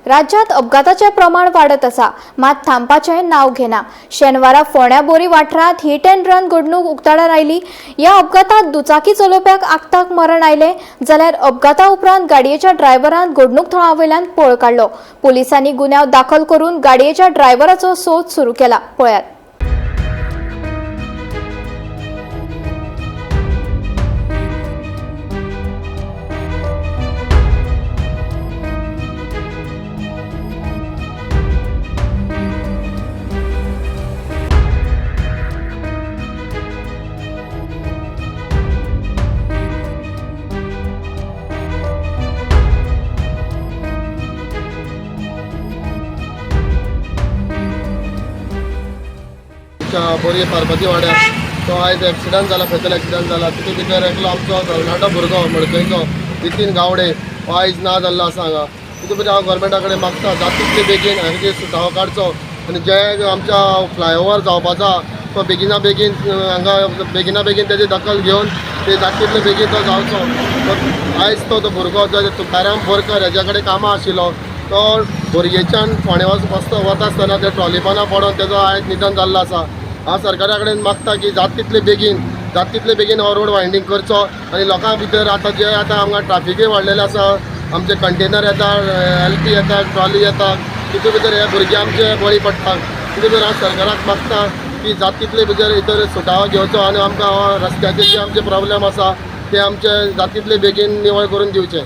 राज्यात अपघाताचे प्रमाण वाढत आसा, मात थांबपाचे नाव घेना। शेनवारा फोंड्या बोरी वाठारात हिट अँड रन घडणूक उक्ताडार आयली। या अपघातात दुचाकी चलोवप्याक आगताक मरण आयले, जाल्यार अपघाता उपरांत गाडयेच्या ड्रायव्हरान घडणूक थळावयल्यान पळ काडलो। पुलिसांनी गुन्यांव दाखल करून गाडयेच्या ड्रायव्हराचो सोद सुरू केला। पळयात। बोरी पार्वती वाड्यार तो आयज एक्सिडंट जाला, फेटल एक्सिडंट जाला। तितून भितर एकलो आमचो तरणाटो भुरगो मडकयचो नितीन गावडे हो आयज ना जाल्लो आसा हांगा। तितून भितर हांव गोवोरमेंटा कडेन मागता जाता तितले बेगीन हांचे सुटावो काडचो आनी जे आमच्या फ्लायओव्हर जावपाचो तो बेगिना बेगीन हांगा बेगिना बेगीन तेजी दखल घेवन ते जाता तितले बेगीन तो जावचो। आयज तो भुरगो जो तुकाराम बोरकर हेज्या कडेन कामां आशिल्लो तो बोरयेच्यान फोंडे वता आसतना ते ट्रॉली पोंदा पडोन तेजो आयज निधन जाल्लो आसा। हांव सरकारा कडेन मागता की जाता तितले बेगीन हो रोड वायंडींग करचो आनी लोकां भितर आतां जे आतां हांगा ट्राफिकूय वाडलेलें आसा, आमचे कंटेनर येता, LP येता, ट्रॉली येता, तितून भितर हे भुरगे आमचे बळी पडटात। तितून भितर हांव सरकाराक मागता की जाता तितले भितर सुटावो घेवचो आनी आमकां रस्त्याचे जे आमचे प्रॉब्लेम आसा ते आमचे जाता तितले बेगीन निवळ करून दिवचे।